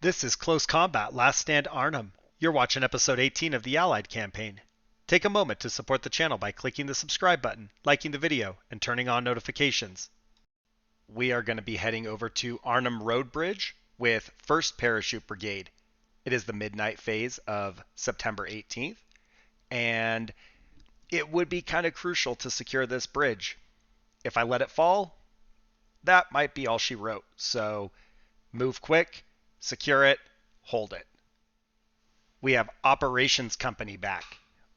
This is Close Combat Last Stand Arnhem. You're watching episode 18 of the Allied campaign. Take a moment to support the channel by clicking the subscribe button, liking the video, and turning on notifications. We are going to be heading over to Arnhem Road Bridge with 1st Parachute Brigade. It is the midnight phase of September 18th, and it would be kind of crucial to secure this bridge. If I let it fall, that might be all she wrote. So move quick, secure it, hold it. We have Operations Company back.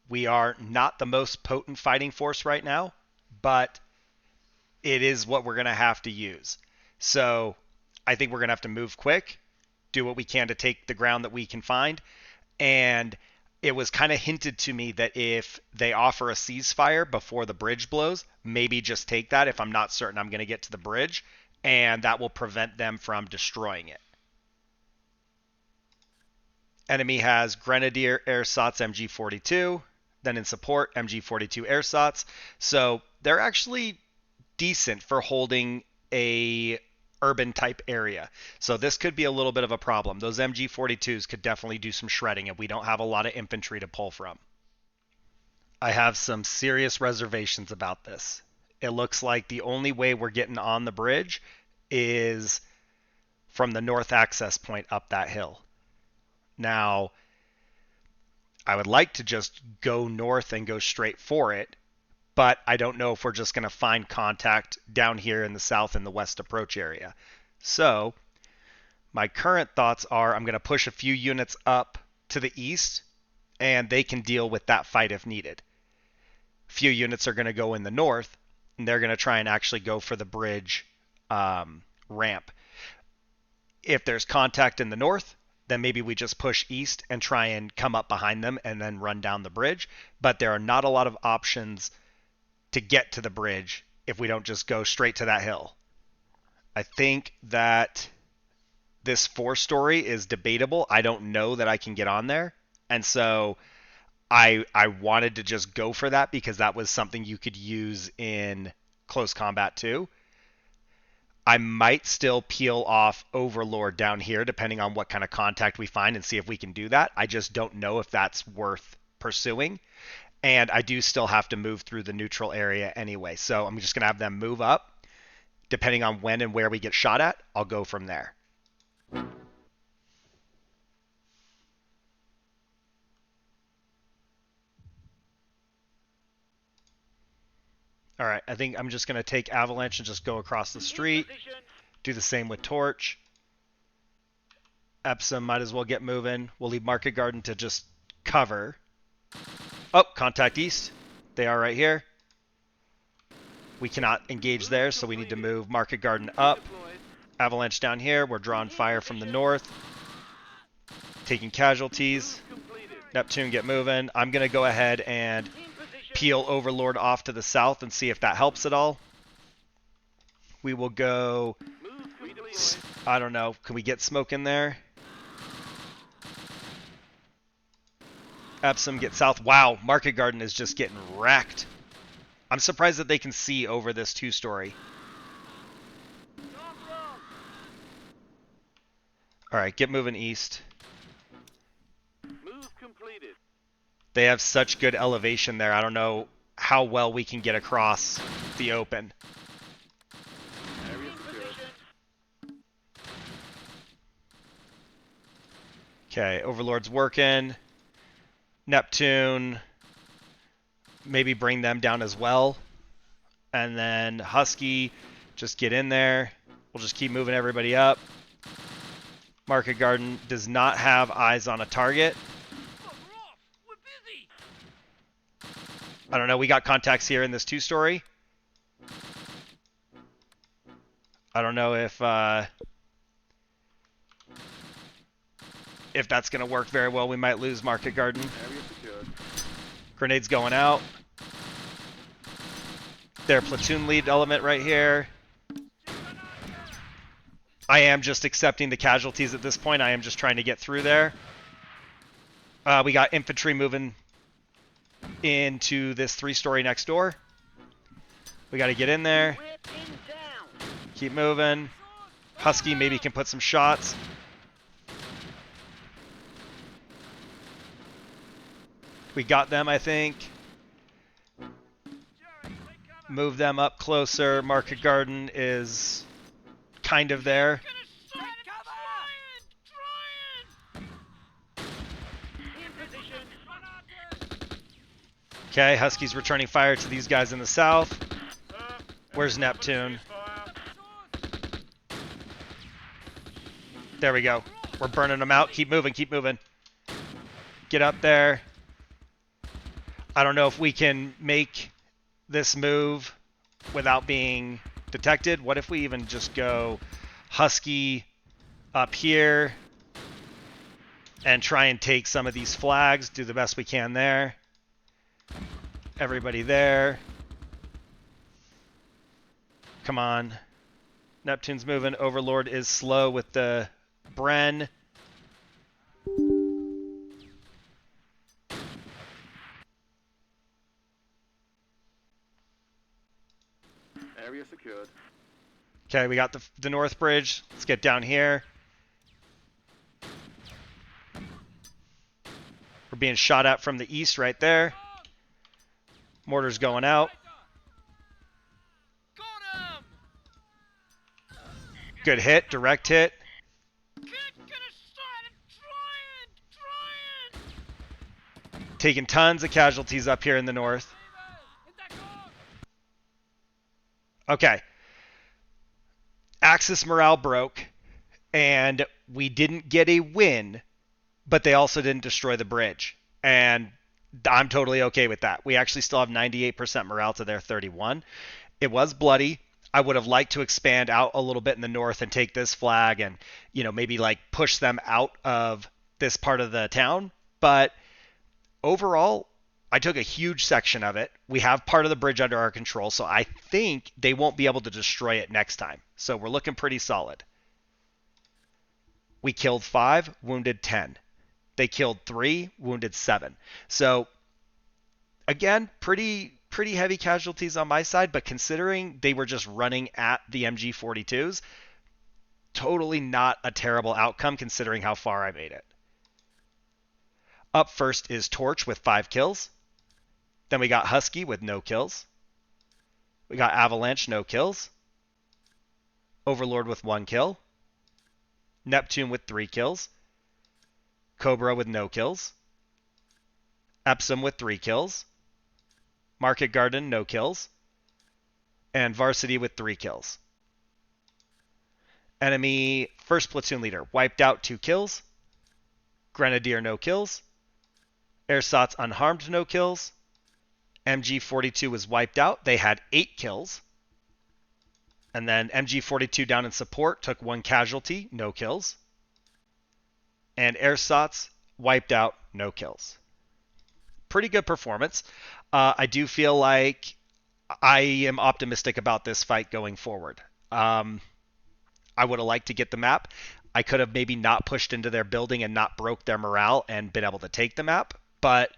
We are not the most potent fighting force right now, but it is what we're going to have to use. So I think we're going to have to move quick, do what we can to take the ground that we can find. And it was kind of hinted to me that if they offer a ceasefire before the bridge blows, maybe just take that if I'm not certain I'm going to get to the bridge, and that will prevent them from destroying it. Enemy has Grenadier Ersatz MG42, then in support MG42 Ersatz. So they're actually decent for holding a urban type area. So this could be a little bit of a problem. Those MG42s could definitely do some shredding if we don't have a lot of infantry to pull from. I have some serious reservations about this. It looks like the only way we're getting on the bridge is from the north access point up that hill. Now, I would like to just go north and go straight for it, but I don't know if we're just going to find contact down here in the south and the west approach area. So my current thoughts are I'm going to push a few units up to the east, and they can deal with that fight if needed. A few units are going to go in the north, and they're going to try and actually go for the bridge ramp. If there's contact in the north, then maybe we just push east and try and come up behind them and then run down the bridge. But there are not a lot of options to get to the bridge if we don't just go straight to that hill. I think that this 4-story is debatable. I don't know that I can get on there. And so I wanted to just go for that because that was something you could use in close combat too. I might still peel off Overlord down here depending on what kind of contact we find and see if we can do that. I just don't know if that's worth pursuing. And I do still have to move through the neutral area anyway. So I'm just going to have them move up. Depending on when and where we get shot at, I'll go from there. All right, I think I'm just going to take Avalanche and just go across the street. Do the same with Torch. Epsom might as well get moving. We'll leave Market Garden to just cover. Oh, contact east. They are right here. We cannot engage there, so we need to move Market Garden up. Avalanche down here. We're drawing fire from the north. Taking casualties. Neptune, get moving. I'm going to go ahead and peel Overlord off to the south and see if that helps at all. We will go... I don't know. Can we get smoke in there? Epsom, get south. Wow, Market Garden is just getting wrecked. I'm surprised that they can see over this 2-story. Alright, get moving east. Move completed. They have such good elevation there. I don't know how well we can get across the open. Okay, Overlord's working. Neptune. Maybe bring them down as well. And then Husky, just get in there. We'll just keep moving everybody up. Market Garden does not have eyes on a target. I don't know, we got contacts here in this 2-story. I don't know if that's going to work very well. We might lose Market Garden. Grenades going out. Their platoon lead element right here. I am just accepting the casualties at this point. I am just trying to get through there. We got infantry moving into this 3-story next door. We got to get in there. Keep moving. Husky maybe can put some shots. We got them, I think. Move them up closer. Market Garden is kind of there. Okay, Husky's returning fire to these guys in the south. Where's Neptune? There we go. We're burning them out. Keep moving, keep moving. Get up there. I don't know if we can make this move without being detected. What if we even just go Husky up here and try and take some of these flags, do the best we can there. Everybody there. Come on. Neptune's moving. Overlord is slow with the Bren. Area secured. Okay, we got the North Bridge. Let's get down here. We're being shot at from the east right there. Mortar's going out. Good hit, direct hit. Taking tons of casualties up here in the north. Okay. Axis morale broke, and we didn't get a win, but they also didn't destroy the bridge. And I'm totally okay with that. We actually still have 98% morale to their 31. It was bloody. I would have liked to expand out a little bit in the north and take this flag and, you know, maybe like push them out of this part of the town. But overall, I took a huge section of it. We have part of the bridge under our control, so I think they won't be able to destroy it next time. So we're looking pretty solid. We killed 5, wounded 10. They killed 3, wounded 7. So again, pretty heavy casualties on my side, but considering they were just running at the MG42s, totally not a terrible outcome considering how far I made it. Up first is Torch with 5 kills. Then we got Husky with no kills. We got Avalanche, no kills. Overlord with 1 kill. Neptune with 3 kills. Cobra with no kills. Epsom with 3 kills. Market Garden, no kills. And Varsity with 3 kills. Enemy first platoon leader wiped out, 2 kills. Grenadier, no kills. Ersatz unharmed, no kills. MG42 was wiped out. They had 8 kills. And then MG42 down in support took 1 casualty, no kills. And Ersatz wiped out, no kills. Pretty good performance. I do feel like I am optimistic about this fight going forward. I would have liked to get the map. I could have maybe not pushed into their building and not broke their morale and been able to take the map, but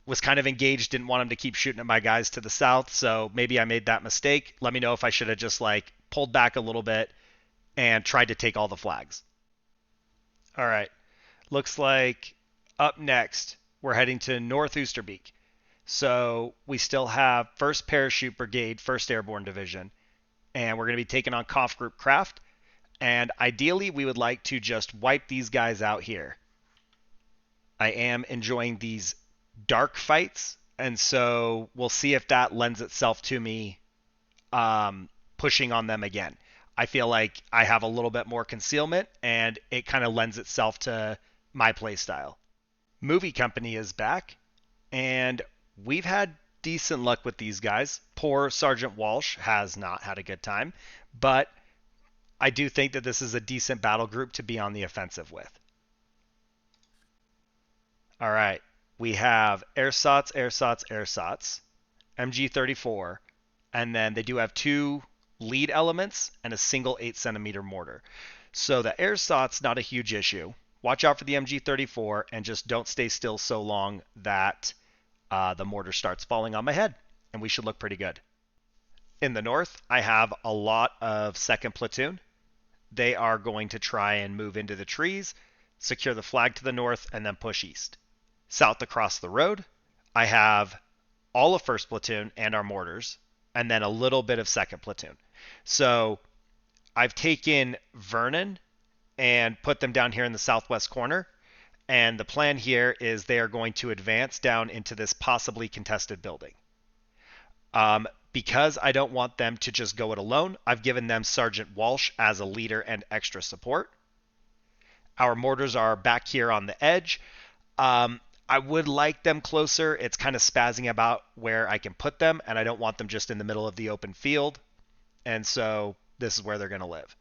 was kind of engaged, didn't want them to keep shooting at my guys to the south, so maybe I made that mistake. Let me know if I should have just like pulled back a little bit and tried to take all the flags. All right. Looks like up next, we're heading to North Oosterbeek. So we still have 1st Parachute Brigade, 1st Airborne Division, and we're going to be taking on KG Kraft. And ideally, we would like to just wipe these guys out here. I am enjoying these dark fights, and so we'll see if that lends itself to me pushing on them again. I feel like I have a little bit more concealment, and it kind of lends itself to my playstyle. Movie Company is back, and we've had decent luck with these guys. Poor Sergeant Walsh has not had a good time, but I do think that this is a decent battle group to be on the offensive with. All right. We have Ersatz, MG34, and then they do have 2 lead elements and a single 8cm mortar. So the Ersatz, not a huge issue. Watch out for the MG34 and just don't stay still so long that the mortar starts falling on my head, and we should look pretty good. In the north, I have a lot of 2nd Platoon. They are going to try and move into the trees, secure the flag to the north, and then push east. South across the road, I have all of 1st Platoon and our mortars, and then a little bit of 2nd Platoon. So I've taken Vernon and put them down here in the southwest corner. And the plan here is they are going to advance down into this possibly contested building. Because I don't want them to just go it alone, I've given them Sergeant Walsh as a leader and extra support. Our mortars are back here on the edge. I would like them closer. It's kind of spazzing about where I can put them, and I don't want them just in the middle of the open field. And so this is where they're going to live.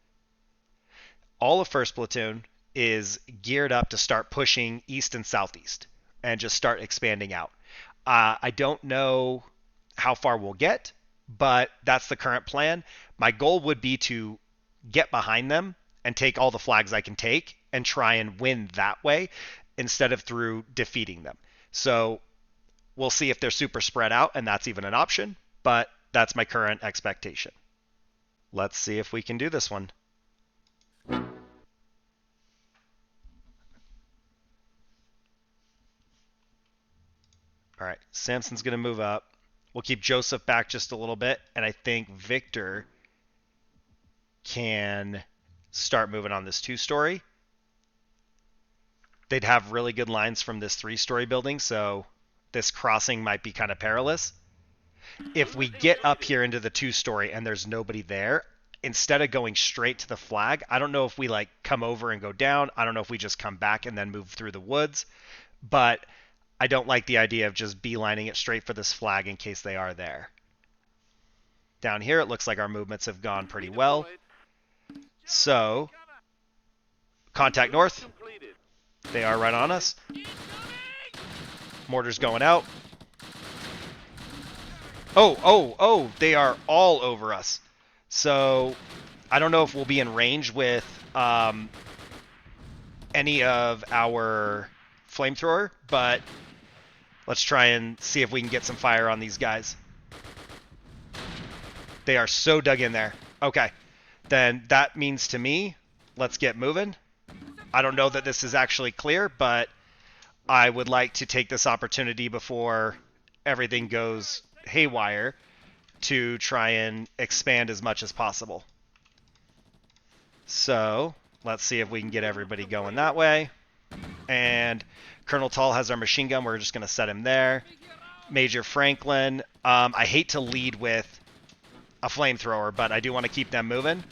All of 1st Platoon is geared up to start pushing east and southeast and just start expanding out. I don't know how far we'll get, but that's the current plan. My goal would be to get behind them and take all the flags I can take and try and win that way instead of through defeating them. So we'll see if they're super spread out, and that's even an option, but that's my current expectation. Let's see if we can do this one. All right, Samson's going to move up. We'll keep Joseph back just a little bit, and I think Victor can start moving on this 2-story. They'd have really good lines from this 3-story building, so this crossing might be kind of perilous. If we get up here into the 2-story and there's nobody there, instead of going straight to the flag, I don't know if we like come over and go down. I don't know if we just come back and then move through the woods, but I don't like the idea of just beelining it straight for this flag in case they are there. Down here, it looks like our movements have gone pretty well. So, contact north. They are right on us. Mortars going out. Oh, they are all over us. So, I don't know if we'll be in range with any of our flamethrower, but let's try and see if we can get some fire on these guys. They are so dug in there. Okay, then that means to me, let's get moving. I don't know that this is actually clear, but I would like to take this opportunity before everything goes haywire to try and expand as much as possible. So let's see if we can get everybody going that way. And Colonel Tall has our machine gun. We're just going to set him there. Major Franklin. I hate to lead with a flamethrower, but I do want to keep them moving.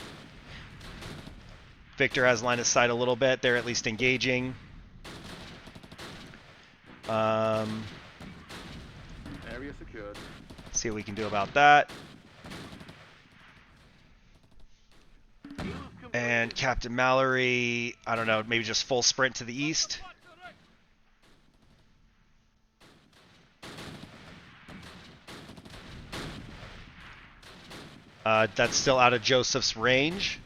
Victor has line of sight a little bit. They're at least engaging. Area secured. See what we can do about that. And Captain Mallory, I don't know, maybe just full sprint to the east. That's still out of Joseph's range.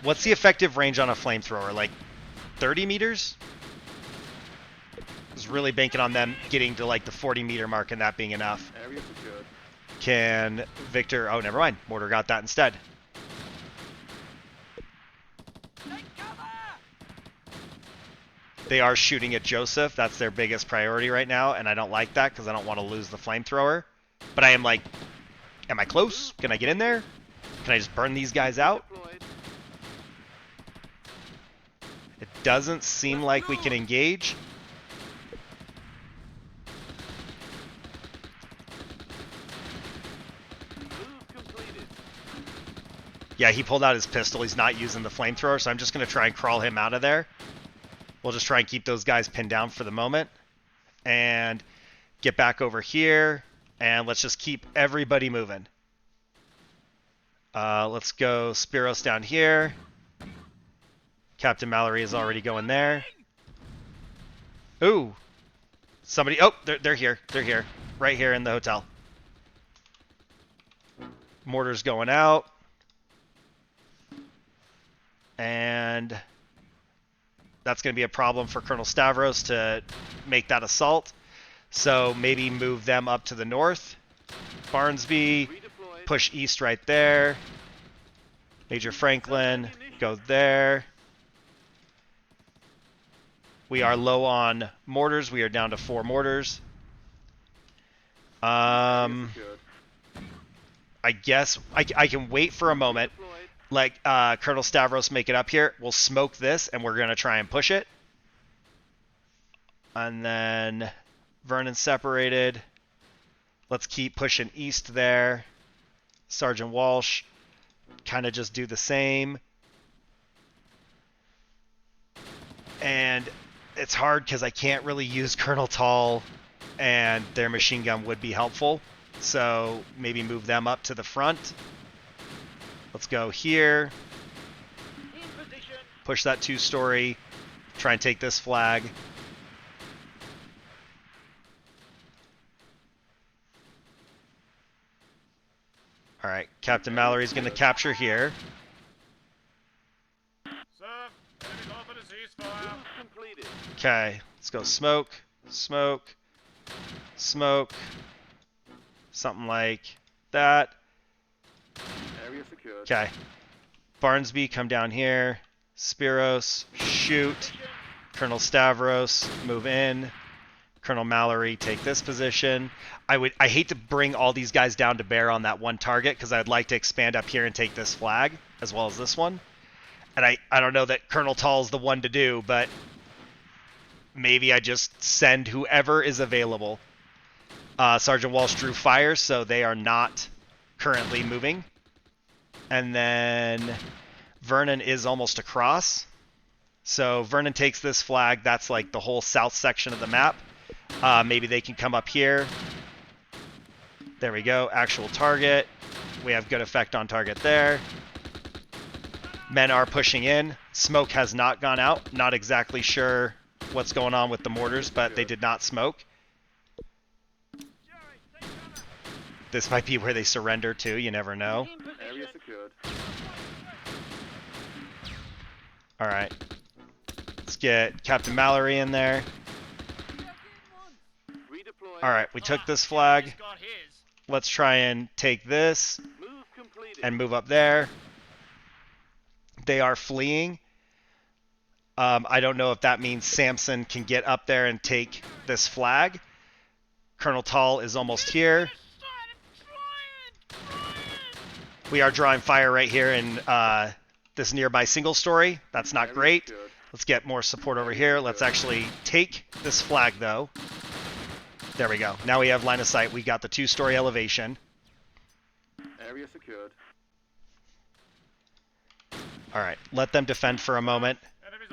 What's the effective range on a flamethrower? Like 30 meters? I was really banking on them getting to like the 40-meter mark and that being enough. Area secured. Can Victor... Oh, never mind. Mortar got that instead. They are shooting at Joseph. That's their biggest priority right now, and I don't like that because I don't want to lose the flamethrower. But I am like, am I close? Can I get in there? Can I just burn these guys out? It doesn't seem like we can engage. Yeah, he pulled out his pistol. He's not using the flamethrower, so I'm just going to try and crawl him out of there. We'll just try and keep those guys pinned down for the moment. And get back over here. And let's just keep everybody moving. Let's go Spiros down here. Captain Mallory is already going there. Ooh. Somebody... Oh, they're here. They're here. Right here in the hotel. Mortar's going out. And that's going to be a problem for Colonel Stavros to make that assault. So maybe move them up to the north. Barnsby, push east right there. Major Franklin, go there. We are low on mortars. We are down to 4 mortars. I guess I can wait for a moment. Like Colonel Stavros make it up here. We'll smoke this, and we're going to try and push it. And then Vernon separated. Let's keep pushing east there. Sergeant Walsh, kind of just do the same. And it's hard because I can't really use Colonel Tall, and their machine gun would be helpful. So maybe move them up to the front. Let's go here. Push that 2-story. Try and take this flag. All right, Captain Mallory's going to capture here. Okay, let's go smoke, smoke, smoke. Something like that. Okay. Barnsby, come down here. Spiros, shoot. Colonel Stavros, move in. Colonel Mallory, take this position. I hate to bring all these guys down to bear on that one target because I'd like to expand up here and take this flag as well as this one. And I don't know that Colonel Tall's the one to do, but maybe I just send whoever is available. Sergeant Walsh drew fire, so they are not currently moving. And then Vernon is almost across. So Vernon takes this flag. That's like the whole south section of the map. Maybe they can come up here. There we go. Actual target. We have good effect on target there. Men are pushing in. Smoke has not gone out. Not exactly sure what's going on with the mortars, but they did not smoke. This might be where they surrender to. You never know. Area secured. All right. Let's get Captain Mallory in there. All right, we took this flag. Let's try and take this and move up there. They are fleeing. I don't know if that means Samson can get up there and take this flag. Colonel Tall is almost here. We are drawing fire right here in this nearby single story. That's not great. Let's get more support over here. Let's actually take this flag, though. There we go. Now we have line of sight. We got the 2-story elevation. Area secured. All right. Let them defend for a moment.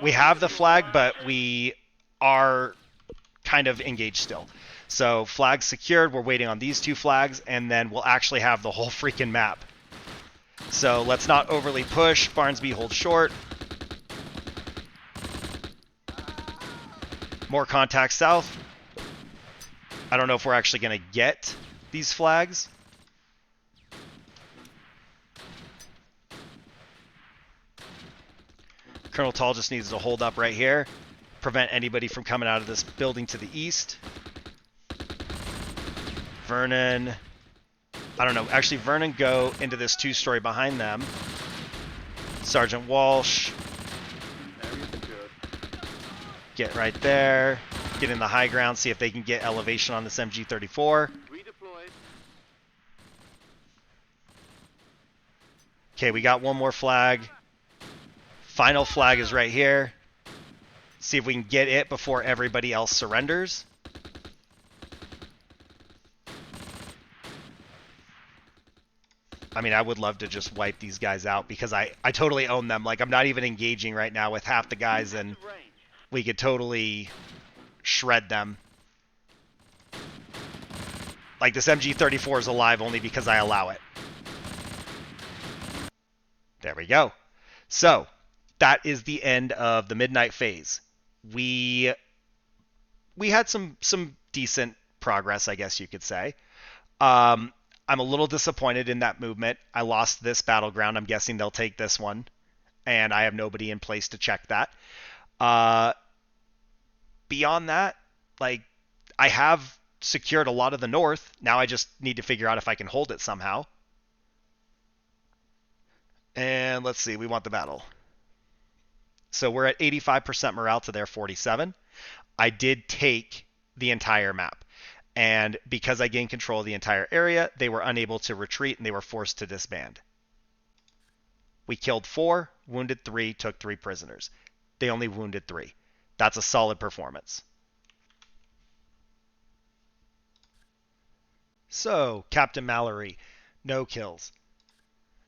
We have the flag, but we are kind of engaged still. So flag secured. We're waiting on these 2 flags, and then we'll actually have the whole freaking map. So let's not overly push. Barnsby holds short. More contact south. I don't know if we're actually going to get these flags. Colonel Tall just needs to hold up right here. Prevent anybody from coming out of this building to the east. Vernon... I don't know. Actually, Vernon go into this 2-story behind them. Sergeant Walsh. Get right there. Get in the high ground. See if they can get elevation on this MG34. Okay, we got one more flag. Final flag is right here. See if we can get it before everybody else surrenders. I mean, I would love to just wipe these guys out because I totally own them. Like, I'm not even engaging right now with half the guys, and we could totally shred them. Like, this MG34 is alive only because I allow it. There we go. So, that is the end of the midnight phase. We had some decent progress, I guess you could say. I'm a little disappointed in that movement. I lost this battleground. I'm guessing they'll take this one. And I have nobody in place to check that. Beyond that, like, I have secured a lot of the north. Now I just need to figure out if I can hold it somehow. And let's see, we want the battle. So we're at 85% morale to their 47. I did take the entire map. And because I gained control of the entire area, they were unable to retreat and they were forced to disband. We killed 4, wounded 3, took 3 prisoners. They only wounded 3. That's a solid performance. So, Captain Mallory, no kills.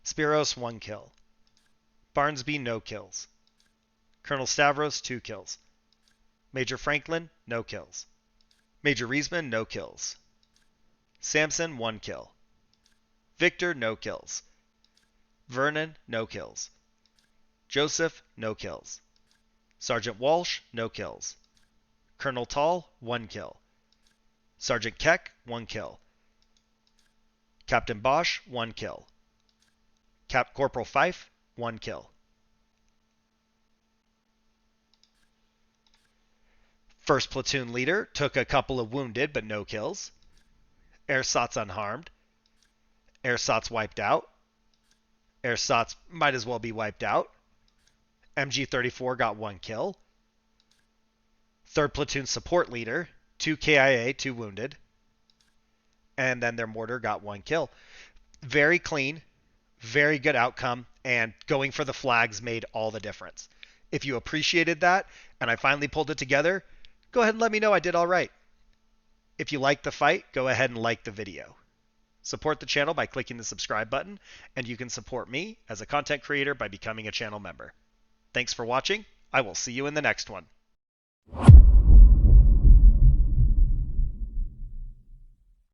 Spiros, 1 kill. Barnsby, no kills. Colonel Stavros, 2 kills. Major Franklin, no kills. Major Riesman, no kills. Samson, 1 kill. Victor, no kills. Vernon, no kills. Joseph, no kills. Sergeant Walsh, no kills. Colonel Tall, 1 kill. Sergeant Keck, 1 kill. Captain Bosch, 1 kill. Corporal Fife, 1 kill. First platoon leader took a couple of wounded but no kills. Ersatz unharmed. Ersatz wiped out. Ersatz might as well be wiped out. MG34 got 1 kill. Third platoon support leader, 2 KIA, 2 wounded. And then their mortar got 1 kill. Very clean, very good outcome, and going for the flags made all the difference. If you appreciated that and I finally pulled it together, go ahead and let me know I did all right. If you liked the fight, go ahead and like the video. Support the channel by clicking the subscribe button, and you can support me as a content creator by becoming a channel member. Thanks for watching. I will see you in the next one.